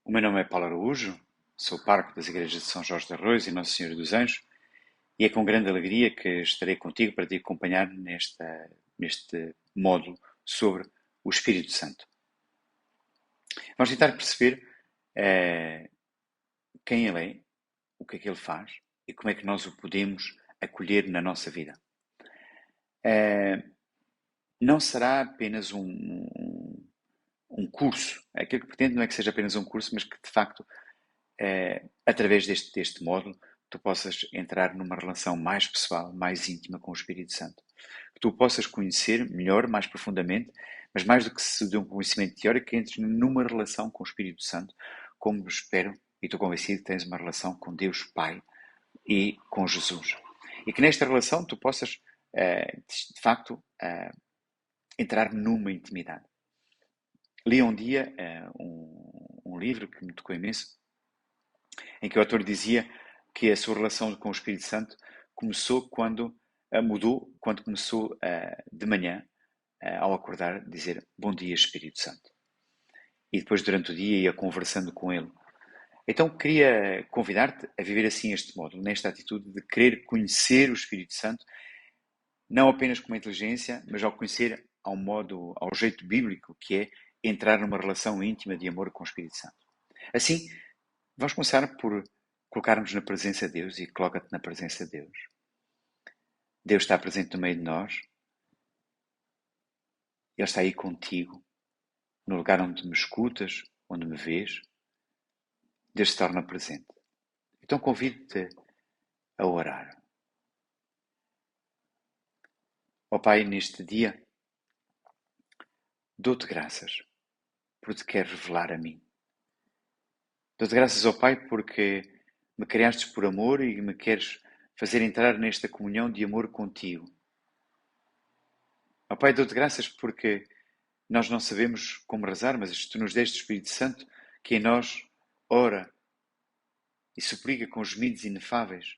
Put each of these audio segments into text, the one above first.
O meu nome é Paulo Araújo, sou pároco das igrejas de São Jorge de Arroios e Nossa Senhora dos Anjos, e é com grande alegria que estarei contigo para te acompanhar neste módulo sobre o Espírito Santo. Vamos tentar perceber quem ele é, o que é que ele faz e como é que nós o podemos acolher na nossa vida. Não será apenas um curso. Aquilo que pretendo não é que seja apenas um curso, mas que de facto, através deste módulo, tu possas entrar numa relação mais pessoal, mais íntima com o Espírito Santo. Que tu possas conhecer melhor, mais profundamente, mas mais do que se de um conhecimento teórico, que entres numa relação com o Espírito Santo, como espero e estou convencido que tens uma relação com Deus Pai e com Jesus. E que nesta relação tu possas, de facto, entrar numa intimidade. Li um dia um livro que me tocou imenso, em que o autor dizia que a sua relação com o Espírito Santo começou mudou quando começou de manhã, ao acordar, dizer bom dia Espírito Santo. E depois durante o dia ia conversando com ele. Então queria convidar-te a viver assim este módulo, nesta atitude de querer conhecer o Espírito Santo, não apenas com uma inteligência, mas ao conhecer ao jeito bíblico, que é entrar numa relação íntima de amor com o Espírito Santo. Assim, vamos começar por colocarmos na presença de Deus e coloca-te na presença de Deus. Deus está presente no meio de nós. Ele está aí contigo, no lugar onde me escutas, onde me vês. Deus se torna presente. Então convido-te a orar. Ó Pai, neste dia, dou-te graças por te querer revelar a mim. Dou-te graças, ó Pai, porque me criastes por amor e me queres fazer entrar nesta comunhão de amor contigo. Ó Pai, dou-te graças porque nós não sabemos como rezar, mas tu nos deste o Espírito Santo que em nós ora e suplica com gemidos inefáveis.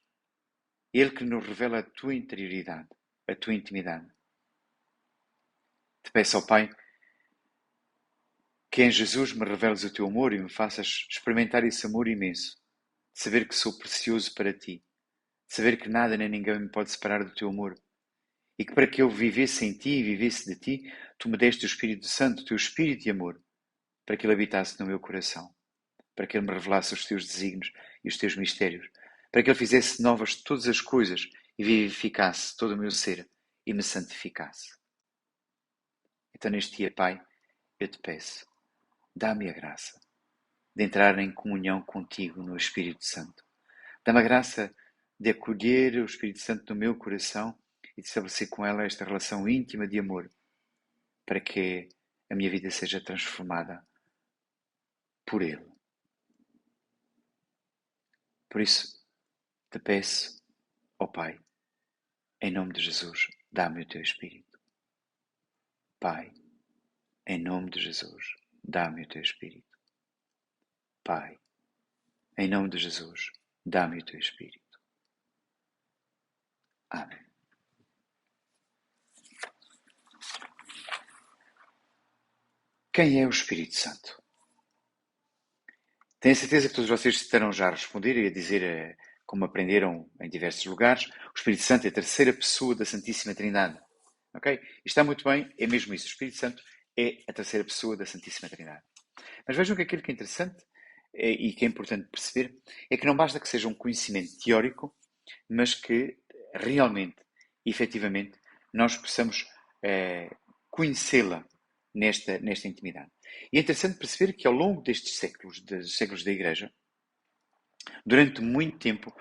Ele que nos revela a tua interioridade, a tua intimidade. Te peço, ó Pai, que em Jesus me reveles o teu amor e me faças experimentar esse amor imenso, de saber que sou precioso para ti, de saber que nada nem ninguém me pode separar do teu amor, e que para que eu vivesse em ti e vivesse de ti, tu me deste o Espírito Santo, o teu Espírito de amor, para que ele habitasse no meu coração, para que ele me revelasse os teus desígnios e os teus mistérios, para que ele fizesse novas todas as coisas e vivificasse todo o meu ser e me santificasse. Então neste dia, Pai, eu te peço, dá-me a graça de entrar em comunhão contigo no Espírito Santo. Dá-me a graça de acolher o Espírito Santo no meu coração e de estabelecer com ela esta relação íntima de amor, para que a minha vida seja transformada por Ele. Por isso, te peço, ó Pai, em nome de Jesus, dá-me o teu Espírito. Pai, em nome de Jesus, dá-me o teu Espírito. Pai, em nome de Jesus, dá-me o teu Espírito. Amém. Quem é o Espírito Santo? Tenho a certeza que todos vocês estarão já a responder e a dizer, como aprenderam em diversos lugares, o Espírito Santo é a terceira pessoa da Santíssima Trindade. Ok? E está muito bem, é mesmo isso. O Espírito Santo é a terceira pessoa da Santíssima Trindade. Mas vejam que aquilo que é interessante e que é importante perceber é que não basta que seja um conhecimento teórico, mas que realmente, efetivamente, nós possamos conhecê-la nesta intimidade. E é interessante perceber que ao longo destes séculos, dos séculos da Igreja, durante muito tempo,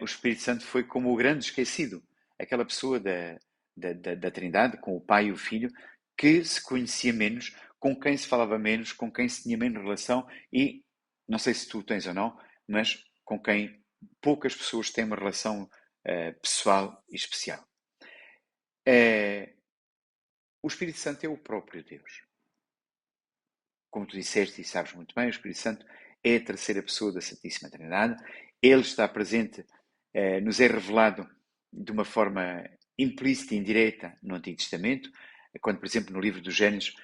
o Espírito Santo foi como o grande esquecido, aquela pessoa da Trindade, com o Pai e o Filho, que se conhecia menos, com quem se falava menos, com quem se tinha menos relação e, não sei se tu tens ou não, mas com quem poucas pessoas têm uma relação pessoal e especial. O Espírito Santo é o próprio Deus. Como tu disseste e sabes muito bem, o Espírito Santo é a terceira pessoa da Santíssima Trindade. Ele está presente, nos é revelado de uma forma implícita e indireta no Antigo Testamento, quando, por exemplo, no livro do Gênesis,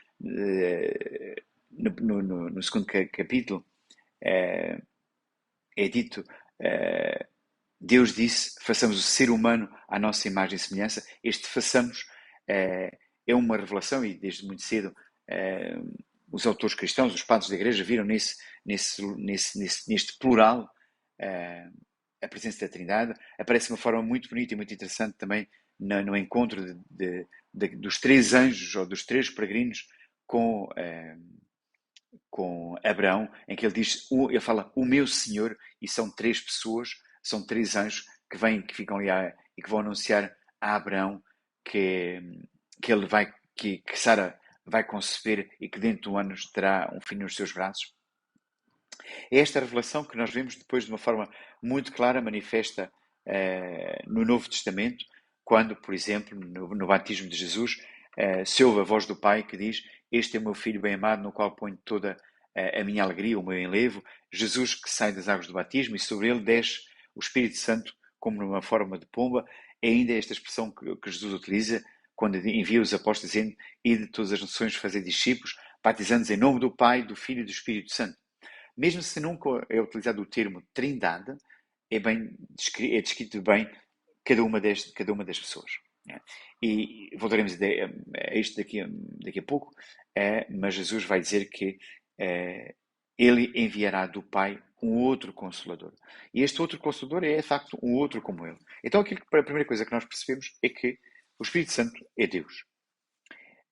no segundo capítulo, é dito, Deus disse, façamos o ser humano à nossa imagem e semelhança. Este façamos é uma revelação e desde muito cedo os autores cristãos, os padres da igreja viram neste plural a presença da Trindade. Aparece de uma forma muito bonita e muito interessante também no encontro dos três anjos ou dos três peregrinos com Abraão, em que ele fala o meu Senhor, e são três pessoas, são três anjos que ficam ali e que vão anunciar a Abraão que Sara vai conceber e que dentro de um ano terá um filho nos seus braços. É esta revelação que nós vemos depois de uma forma muito clara manifesta no Novo Testamento, quando, por exemplo, no batismo de Jesus, se ouve a voz do Pai que diz: este é o meu Filho bem amado, no qual ponho toda a minha alegria, o meu enlevo. Jesus que sai das águas do batismo e sobre ele desce o Espírito Santo como numa forma de pomba. É ainda esta expressão que Jesus utiliza quando envia os apóstolos dizendo: ide de todas as nações fazer discípulos, batizando-os em nome do Pai, do Filho e do Espírito Santo. Mesmo se nunca é utilizado o termo Trindade, é descrito bem cada uma das pessoas. Né? E voltaremos a isto daqui a pouco, mas Jesus vai dizer que ele enviará do Pai um outro Consolador. E este outro Consolador é, de facto, um outro como ele. Então, a primeira coisa que nós percebemos é que o Espírito Santo é Deus.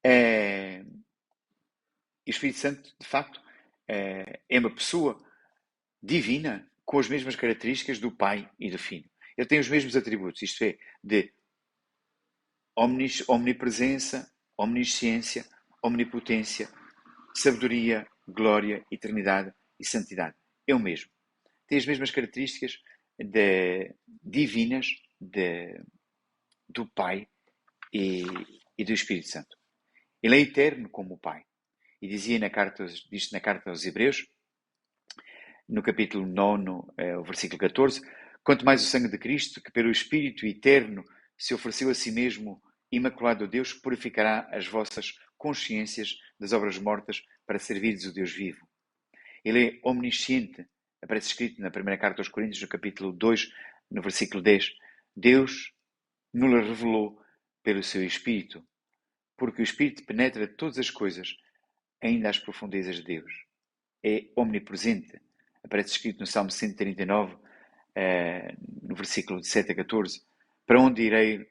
E o Espírito Santo, de facto, é uma pessoa divina com as mesmas características do Pai e do Filho. Ele tem os mesmos atributos, isto é, de omnipresença, omnisciência, omnipotência, sabedoria, glória, eternidade e santidade. É o mesmo. Tem as mesmas características divinas do Pai e do Espírito Santo. Ele é eterno como o Pai. E diz na carta aos Hebreus, no capítulo 9, o versículo 14, quanto mais o sangue de Cristo, que pelo Espírito eterno se ofereceu a si mesmo imaculado a Deus, purificará as vossas consciências das obras mortas para servirdes o Deus vivo. Ele é omnisciente, aparece escrito na primeira carta aos Coríntios, no capítulo 2, no versículo 10. Deus nos revelou pelo seu Espírito, porque o Espírito penetra todas as coisas, ainda às profundezas de Deus. É omnipresente. Aparece escrito no Salmo 139, no versículo de 7 a 14. Para onde irei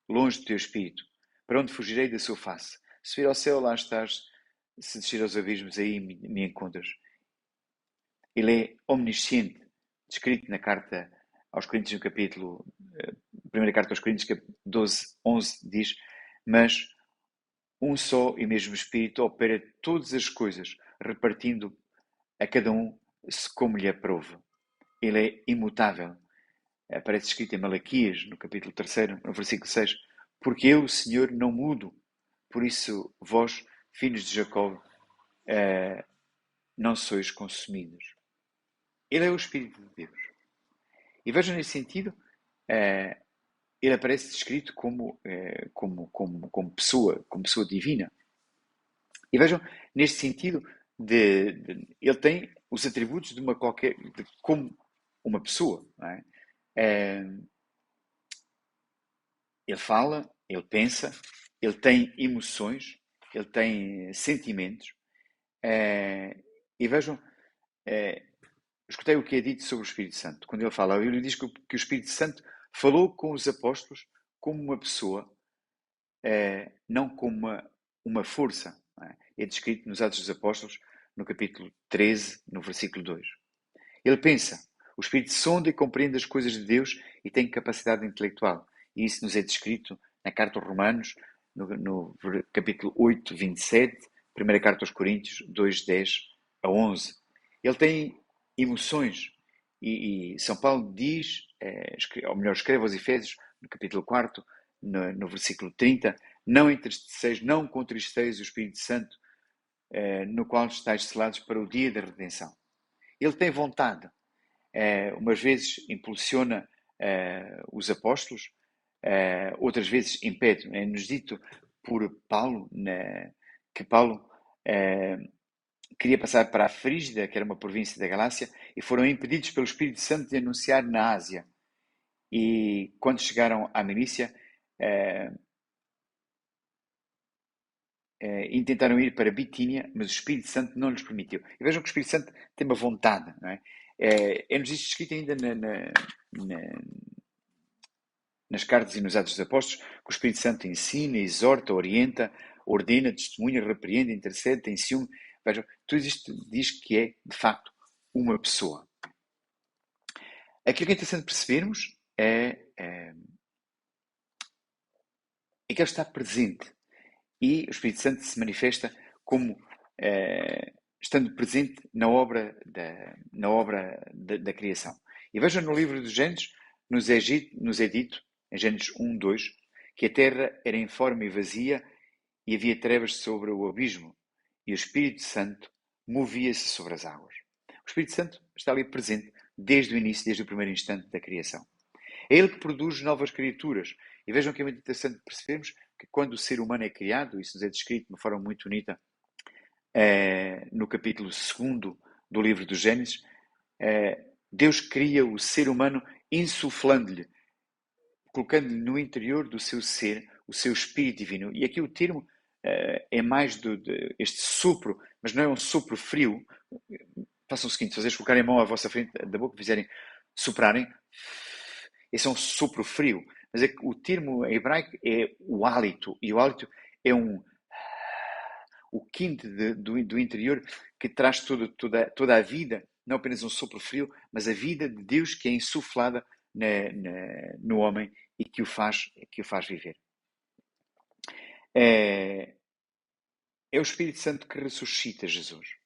longe do teu Espírito? Para onde fugirei da sua face? Se vir ao céu, lá estás. Se descer aos abismos, aí me encontras. Ele é omnisciente, descrito na carta aos Coríntios, no capítulo, primeira carta aos Coríntios, 12, 11, diz: mas um só e mesmo Espírito opera todas as coisas, repartindo a cada um como lhe aprouve. Ele é imutável. Aparece escrito em Malaquias, no capítulo 3, no versículo 6, porque eu, Senhor, não mudo. Por isso, vós, filhos de Jacó, não sois consumidos. Ele é o Espírito de Deus. E vejam nesse sentido, ele aparece descrito como pessoa divina. E vejam, neste sentido, ele tem os atributos de como uma pessoa. Não é? Ele fala, ele pensa, ele tem emoções, ele tem sentimentos. E vejam, escutei o que é dito sobre o Espírito Santo. Quando ele fala, ele diz que o Espírito Santo falou com os apóstolos como uma pessoa, não como uma força. É descrito nos Atos dos Apóstolos, no capítulo 13, no versículo 2. Ele pensa, o Espírito sonda e compreende as coisas de Deus e tem capacidade intelectual. E isso nos é descrito na carta aos Romanos, no capítulo 8, 27, primeira carta aos Coríntios, 2, 10 a 11. Ele tem emoções. E São Paulo diz, ou melhor, escreve aos Efésios, no capítulo 4, no versículo 30, não contristeis o Espírito Santo, no qual estáis selados para o dia da redenção. Ele tem vontade. Umas vezes impulsiona os apóstolos, outras vezes impede. É-nos dito por Paulo, que Paulo queria passar para a Frígida, que era uma província da Galácia, e foram impedidos pelo Espírito Santo de anunciar na Ásia. E quando chegaram à Milícia, intentaram ir para Bitínia, mas o Espírito Santo não lhes permitiu. E vejam que o Espírito Santo tem uma vontade, não é? É-nos isto escrito ainda nas cartas e nos Atos dos Apóstolos, que o Espírito Santo ensina, exorta, orienta, ordena, testemunha, repreende, intercede, tem ciúme. Vejam, tudo isto diz que é, de facto, uma pessoa. Aquilo que é interessante percebermos é que ele está presente e o Espírito Santo se manifesta como estando presente na obra da criação. E vejam no livro dos Gênesis, nos é dito, em Gênesis 1, 2, que a terra era informe e vazia e havia trevas sobre o abismo e o Espírito Santo movia-se sobre as águas. O Espírito Santo está ali presente desde o início, desde o primeiro instante da criação. É ele que produz novas criaturas. E vejam que é muito interessante percebermos que quando o ser humano é criado, isso nos é descrito de uma forma muito bonita no capítulo 2 do livro do Gênesis, Deus cria o ser humano insuflando-lhe, colocando-lhe no interior do seu ser o seu espírito divino. E aqui o termo é mais este sopro, mas não é um sopro frio. Façam o seguinte: se vocês colocarem a mão à vossa frente da boca e fizerem soprarem, esse é um sopro frio. Mas o termo hebraico é o hálito. E o hálito é o quinto do interior que traz toda a vida, não apenas um sopro frio, mas a vida de Deus que é insuflada no homem e que o faz viver. É o Espírito Santo que ressuscita Jesus.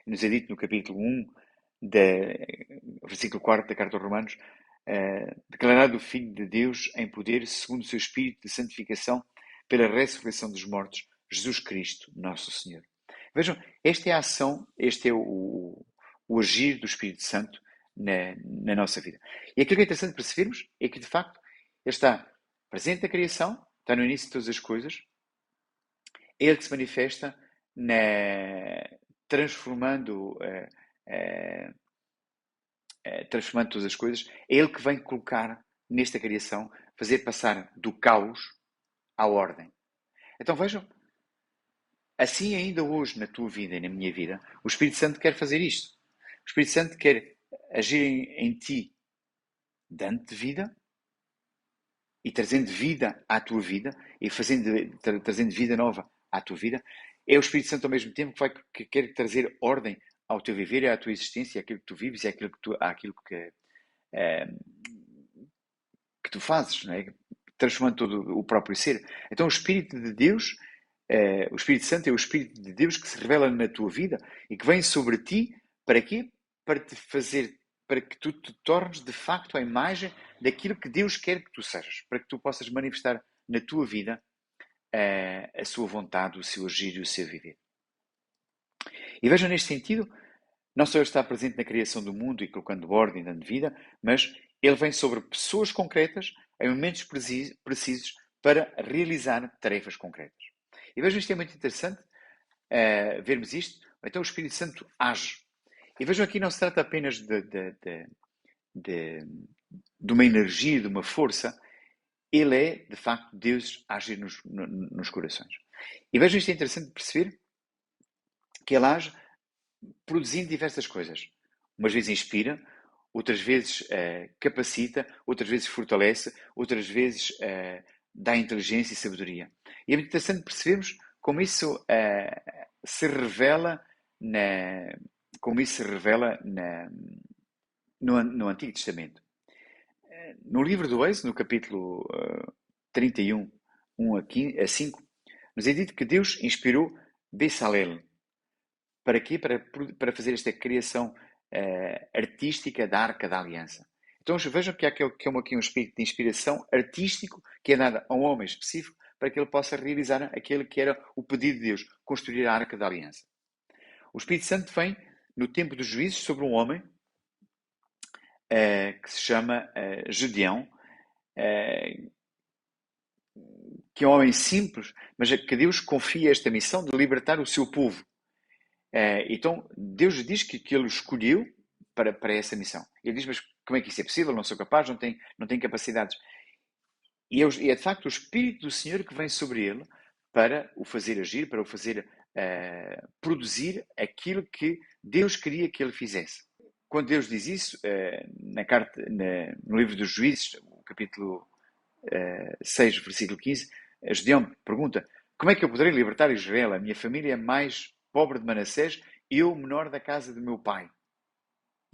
Nos é dito no capítulo 1, versículo 4 da Carta aos Romanos, declarado o Filho de Deus em poder, segundo o seu Espírito de santificação, pela ressurreição dos mortos, Jesus Cristo, nosso Senhor. Vejam, esta é a ação, este é o agir do Espírito Santo na nossa vida. E aquilo que é interessante percebermos é que, de facto, ele está presente na criação, está no início de todas as coisas, é ele que se manifesta transformando todas as coisas, é ele que vem colocar nesta criação, fazer passar do caos à ordem. Então vejam, assim ainda hoje na tua vida e na minha vida, o Espírito Santo quer fazer isto. O Espírito Santo quer agir em ti, dando-te vida e trazendo vida à tua vida e trazendo vida nova à tua vida. É o Espírito Santo ao mesmo tempo que quer trazer ordem ao teu viver e à tua existência, àquilo que tu vives e àquilo que tu fazes, não é? Transformando todo o próprio ser. Então o Espírito de Deus, o Espírito Santo é o Espírito de Deus que se revela na tua vida e que vem sobre ti, para quê? Para que tu te tornes de facto a imagem daquilo que Deus quer que tu sejas, para que tu possas manifestar na tua vida a sua vontade, o seu agir e o seu viver. E vejam neste sentido, não só ele está presente na criação do mundo e colocando ordem, dando vida, mas ele vem sobre pessoas concretas, em momentos precisos, para realizar tarefas concretas. E vejam, isto é muito interessante, vermos isto. Então o Espírito Santo age. E vejam, aqui não se trata apenas de uma energia, de uma força. Ele é, de facto, Deus a agir nos corações. E vejam, isto é interessante perceber que ele age produzindo diversas coisas. Umas vezes inspira, outras vezes capacita, outras vezes fortalece, outras vezes dá inteligência e sabedoria. E é muito interessante percebermos como isso se revela no Antigo Testamento. No livro do Êxodo, no capítulo 31, 1 a 5, nos é dito que Deus inspirou Bezalel. Para quê? Para fazer esta criação artística da Arca da Aliança. Então vejam que há aqui um espírito de inspiração artístico que é dado a um homem específico para que ele possa realizar aquele que era o pedido de Deus, construir a Arca da Aliança. O Espírito Santo vem no tempo dos juízes sobre um homem que se chama Gedeão, que é um homem simples, mas que Deus confia esta missão de libertar o seu povo. Então, Deus diz que Ele o escolheu para essa missão. Ele diz, mas como é que isso é possível? Não sou capaz, não tenho capacidades. E é de facto o Espírito do Senhor que vem sobre ele para o fazer agir, para o fazer produzir aquilo que Deus queria que ele fizesse. Quando Deus diz isso, no livro dos Juízes, o capítulo 6, versículo 15, Gedeão pergunta: como é que eu poderei libertar Israel? A minha família é mais pobre de Manassés, eu, menor da casa do meu pai.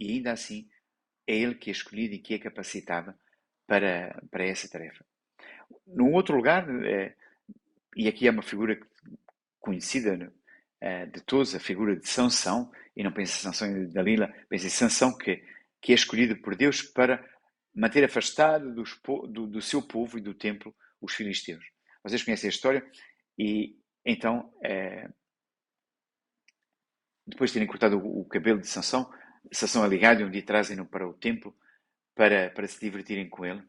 E ainda assim, é ele que é escolhido e que é capacitado para essa tarefa. Num outro lugar, e aqui é uma figura conhecida de todos, a figura de Sansão, e não pensa em Sansão e Dalila, pensa em Sansão que é escolhido por Deus para manter afastado do seu povo e do templo os filisteus. Vocês conhecem a história e então, depois de terem cortado o cabelo de Sansão, Sansão é ligado e um dia trazem-no para o templo para se divertirem com ele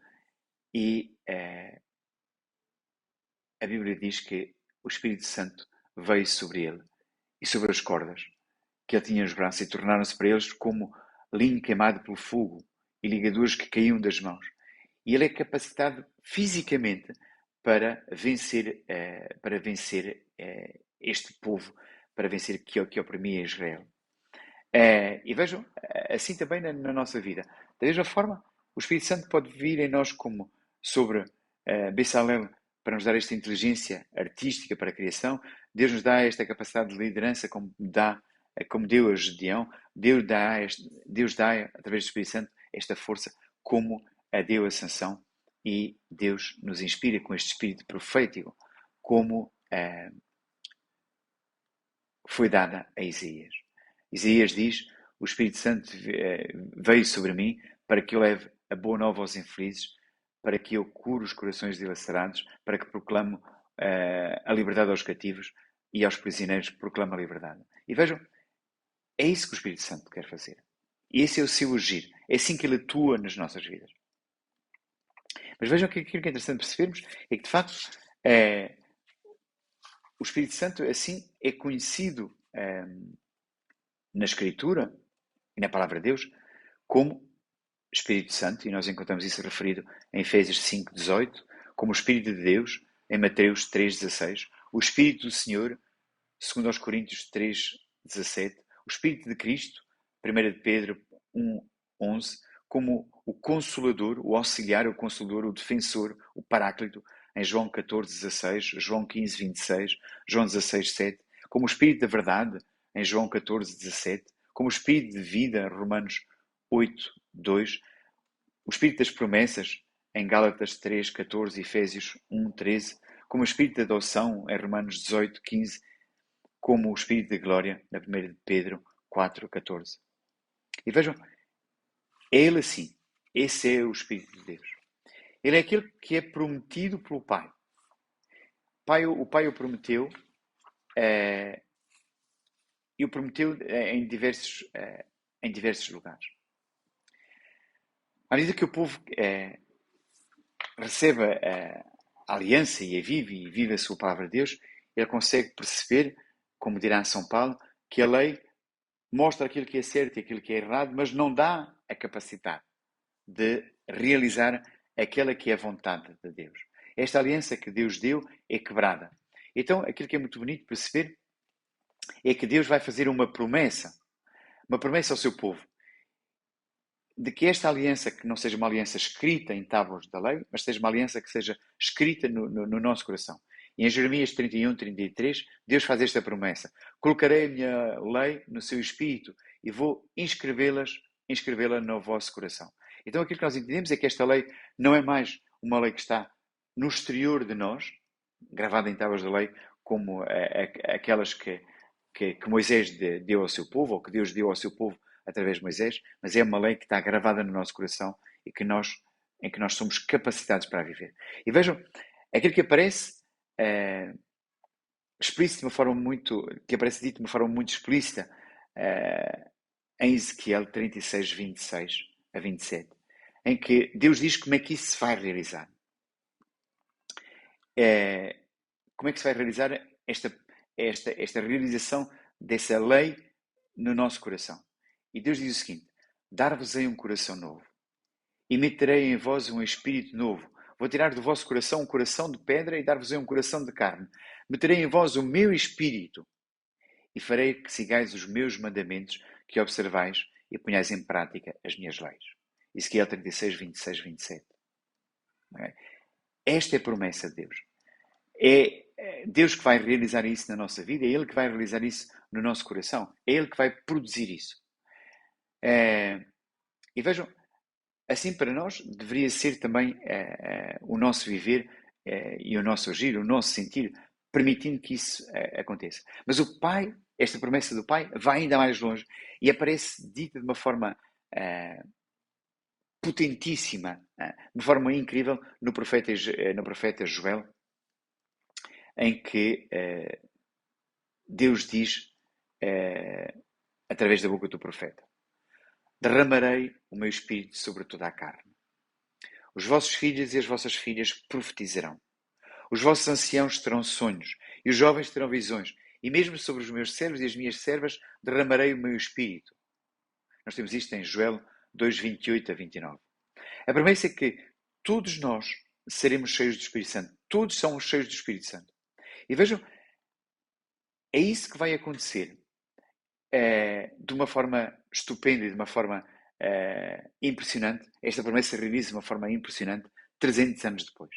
e a Bíblia diz que o Espírito Santo veio sobre ele e sobre as cordas que ele tinha nos braços e tornaram-se para eles como linho queimado pelo fogo e ligaduras que caíam das mãos. E ele é capacitado fisicamente para vencer este povo, para vencer que oprimia Israel. E vejam, assim também na nossa vida. Da mesma forma, o Espírito Santo pode vir em nós como sobre Bezalel para nos dar esta inteligência artística para a criação. Deus nos dá esta capacidade de liderança como deu a Gedeão. Deus dá, através do Espírito Santo, esta força como a deu a Sansão. E Deus nos inspira com este espírito profético, como foi dada a Isaías. Isaías diz: o Espírito Santo veio sobre mim para que eu leve a boa nova aos infelizes, para que eu cure os corações dilacerados, para que proclamo a liberdade aos cativos e aos prisioneiros proclamo a liberdade. E vejam, é isso que o Espírito Santo quer fazer. E esse é o seu agir. É assim que ele atua nas nossas vidas. Mas vejam que aquilo que é interessante percebermos é que, de facto, o Espírito Santo, assim, é conhecido na Escritura e na Palavra de Deus como Espírito Santo, e nós encontramos isso referido em Efésios 5:18, como o Espírito de Deus, em Mateus 3:16, o Espírito do Senhor, segundo aos Coríntios 3:17, o Espírito de Cristo, 1 de Pedro 1:11, como o Consolador, o Auxiliar, o Consolador, o Defensor, o Paráclito, em João 14:16, João 15:26, João 16:7, como o Espírito da Verdade, em João 14:17, como o Espírito de Vida, Romanos 8:2, o Espírito das Promessas, em Gálatas 3:14, Efésios 1:13, como o Espírito da Adoção, em Romanos 18:15, como o Espírito de Glória, na 1 de Pedro 4:14. E vejam, é ele assim. Esse é o Espírito de Deus. Ele é aquele que é prometido pelo Pai. O Pai o prometeu e o prometeu em diversos lugares. À medida que o povo recebe a aliança e vive a sua palavra de Deus, ele consegue perceber, como dirá São Paulo, que a lei mostra aquilo que é certo e aquilo que é errado, mas não dá a capacidade de realizar aquela que é a vontade de Deus. Esta aliança que Deus deu é quebrada. Então, aquilo que é muito bonito perceber é que Deus vai fazer uma promessa ao seu povo, de que esta aliança, que não seja uma aliança escrita em tábuas da lei, mas seja uma aliança que seja escrita no nosso coração. E em Jeremias 31:33, Deus faz esta promessa: colocarei a minha lei no seu espírito e vou inscrevê-la no vosso coração. Então aquilo que nós entendemos é que esta lei não é mais uma lei que está no exterior de nós, gravada em tábuas da lei, como aquelas que Moisés deu ao seu povo, ou que Deus deu ao seu povo através de Moisés, mas é uma lei que está gravada no nosso coração e em que nós somos capacitados para viver. E vejam, aquilo que aparece explícito de uma forma muito, que aparece dito de uma forma muito explícita em Ezequiel 36:26-27, em que Deus diz como é que isso se vai realizar. Como é que se vai realizar esta realização dessa lei no nosso coração. E Deus diz o seguinte: dar-vos-ei um coração novo, e meterei em vós um espírito novo. Vou tirar do vosso coração um coração de pedra e dar-vos-ei um coração de carne. Meterei em vós o meu espírito, e farei que sigais os meus mandamentos, que observais e ponhais em prática as minhas leis. Ezequiel 36, 26, 27. Okay? Esta é a promessa de Deus. É Deus que vai realizar isso na nossa vida, é Ele que vai realizar isso no nosso coração, é Ele que vai produzir isso. E vejam, assim para nós deveria ser também o nosso viver e o nosso agir, o nosso sentir, permitindo que isso aconteça. Mas o Pai, esta promessa do Pai, vai ainda mais longe e aparece dita de uma forma potentíssima, de forma incrível, no profeta Joel, em que Deus diz, através da boca do profeta: derramarei o meu espírito sobre toda a carne. Os vossos filhos e as vossas filhas profetizarão. Os vossos anciãos terão sonhos e os jovens terão visões. E mesmo sobre os meus servos e as minhas servas derramarei o meu espírito. Nós temos isto em Joel 2, 28 a 29. A promessa é que todos nós seremos cheios do Espírito Santo. Todos somos cheios do Espírito Santo. E vejam, é isso que vai acontecer de uma forma estupenda e de uma forma impressionante. Esta promessa se realiza de uma forma impressionante 300 anos depois.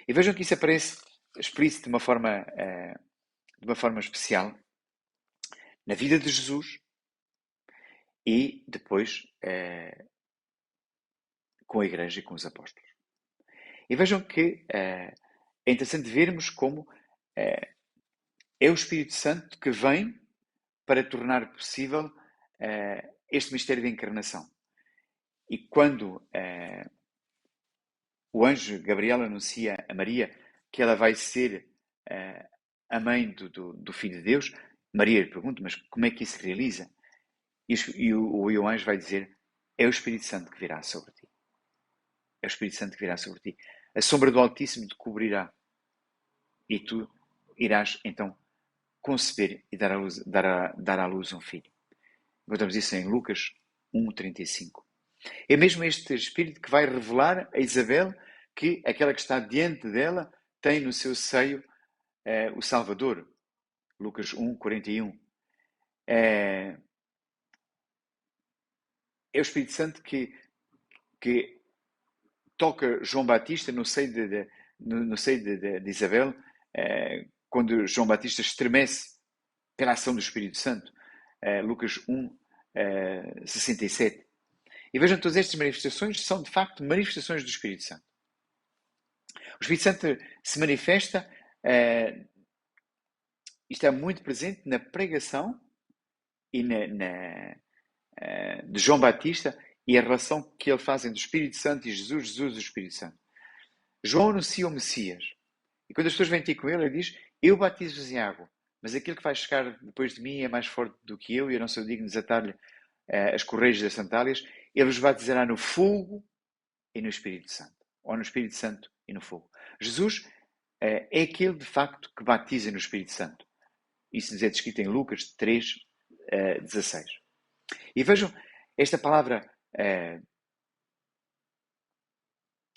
E vejam que isso aparece explícito de uma forma especial na vida de Jesus e depois com a Igreja e com os apóstolos. E vejam que é interessante vermos como é o Espírito Santo que vem para tornar possível este mistério da encarnação. E quando o anjo Gabriel anuncia a Maria que ela vai ser a mãe do Filho de Deus, Maria lhe pergunta: mas como é que isso se realiza? E o anjo vai dizer: é o Espírito Santo que virá sobre ti. É o Espírito Santo que virá sobre ti. A sombra do Altíssimo te cobrirá. E tu irás, então, conceber e dar à luz um filho. Encontramos isso em Lucas 1,35. É mesmo este Espírito que vai revelar a Isabel que aquela que está diante dela tem no seu seio o Salvador. Lucas 1,41. É o Espírito Santo que toca João Batista no seio de Isabel, quando João Batista estremece pela ação do Espírito Santo. Lucas 1, 67. E vejam, todas estas manifestações são de facto manifestações do Espírito Santo. O Espírito Santo se manifesta e está muito presente na pregação e de João Batista e a relação que ele faz entre o Espírito Santo e Jesus, Jesus e o Espírito Santo. João anuncia o Messias. E quando as pessoas vêm ter com ele, ele diz: eu batizo-vos em água, mas aquele que vai chegar depois de mim é mais forte do que eu, e eu não sou digno de desatar-lhe as correias das sandálias. Ele vos batizará no fogo e no Espírito Santo. Ou no Espírito Santo e no fogo. Jesus é aquele, de facto, que batiza no Espírito Santo. Isso nos é descrito em Lucas 3, 16. E vejam, esta palavra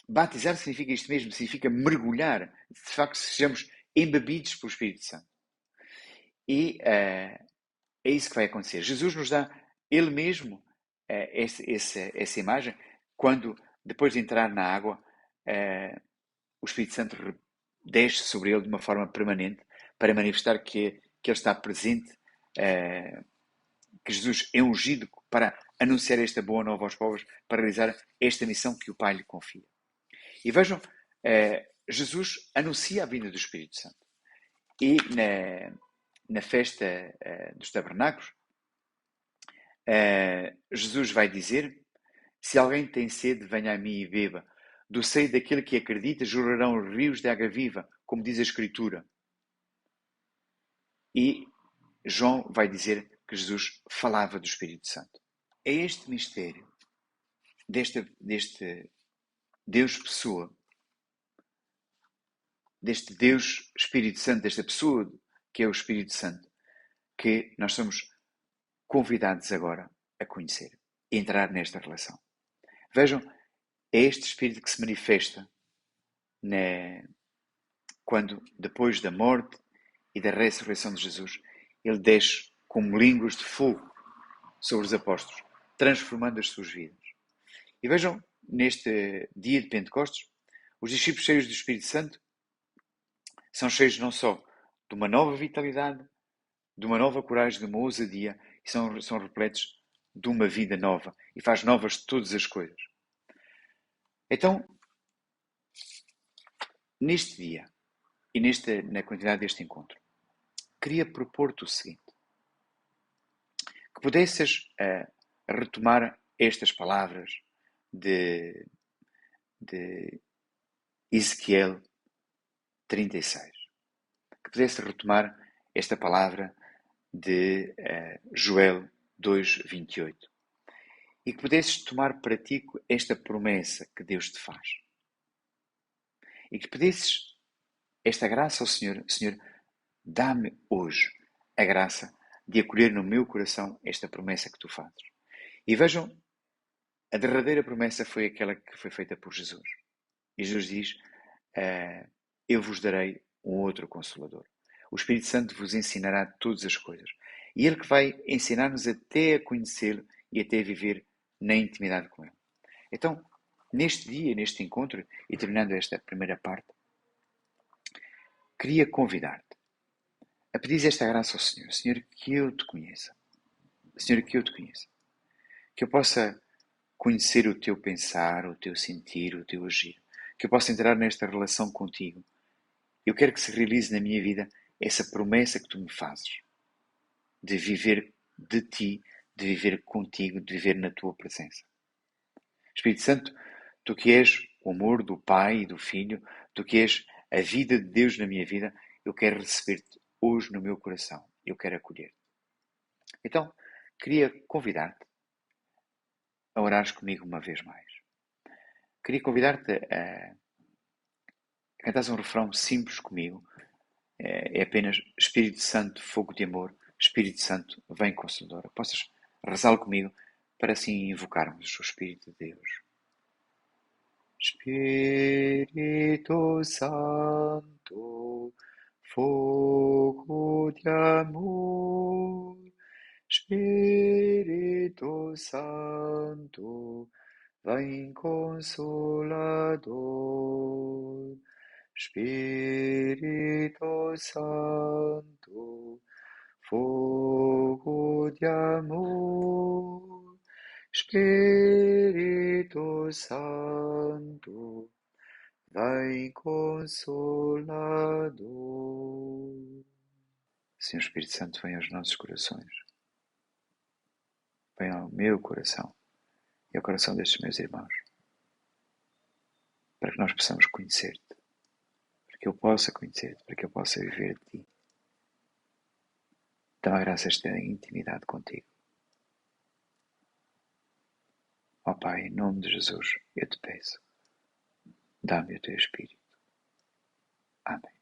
batizar significa isto mesmo, significa mergulhar, de facto sejamos embebidos pelo Espírito Santo. E é isso que vai acontecer. Jesus nos dá Ele mesmo essa imagem, quando, depois de entrar na água, o Espírito Santo desce sobre ele de uma forma permanente para manifestar que Ele está presente, que Jesus é ungido para anunciar esta boa nova aos povos, para realizar esta missão que o Pai lhe confia. E vejam, Jesus anuncia a vinda do Espírito Santo. E na festa dos tabernáculos, Jesus vai dizer: se alguém tem sede, venha a mim e beba. Do seio daquele que acredita jorrarão rios de água viva, como diz a Escritura. E João vai dizer que Jesus falava do Espírito Santo. É este mistério deste Deus pessoa, deste Deus Espírito Santo, desta pessoa que é o Espírito Santo, que nós somos convidados agora a conhecer, a entrar nesta relação. Vejam, é este Espírito que se manifesta quando, depois da morte e da ressurreição de Jesus, ele desce como línguas de fogo sobre os apóstolos, transformando as suas vidas. E vejam, neste dia de Pentecostes, os discípulos cheios do Espírito Santo são cheios não só de uma nova vitalidade, de uma nova coragem, de uma ousadia, e são repletos de uma vida nova e faz novas todas as coisas. Então, neste dia e na continuidade deste encontro, queria propor-te o seguinte: que pudesses retomar estas palavras de Ezequiel 36. Que pudesses retomar esta palavra de Joel 2:28. E que pudesses tomar para ti esta promessa que Deus te faz. E que pedisses esta graça ao Senhor: Senhor, dá-me hoje a graça de acolher no meu coração esta promessa que tu fazes. E vejam, a derradeira promessa foi aquela que foi feita por Jesus. E Jesus diz: eu vos darei um outro Consolador. O Espírito Santo vos ensinará todas as coisas. E Ele que vai ensinar-nos até a conhecê-lo e até a viver na intimidade com Ele. Então, neste dia, neste encontro, e terminando esta primeira parte, queria convidar-te a pedir esta graça ao Senhor. Senhor, que eu te conheça. Senhor, que eu te conheça. Que eu possa conhecer o teu pensar, o teu sentir, o teu agir. Que eu possa entrar nesta relação contigo. Eu quero que se realize na minha vida essa promessa que tu me fazes. De viver de ti, de viver contigo, de viver na tua presença. Espírito Santo, tu que és o amor do Pai e do Filho, tu que és a vida de Deus na minha vida, eu quero receber-te hoje no meu coração. Eu quero acolher-te. Então, queria convidar-te a orares comigo uma vez mais. Queria convidar-te a cantares um refrão simples comigo. É apenas Espírito Santo, fogo de amor, Espírito Santo, vem Consolador. Possas rezá-lo comigo para assim invocarmos o Espírito de Deus. Espírito Santo, fogo de amor, Espírito Santo, vem Consolador. Espírito Santo, fogo de amor, Espírito Santo, vem Consolador. Senhor Espírito Santo, vem aos nossos corações, vem ao meu coração e ao coração destes meus irmãos, para que nós possamos conhecer-te, para que eu possa conhecer-te, para que eu possa viver de ti. Dá-me a graça de ter intimidade contigo. Ó Pai, em nome de Jesus, eu te peço, dá-me o teu Espírito. Amém.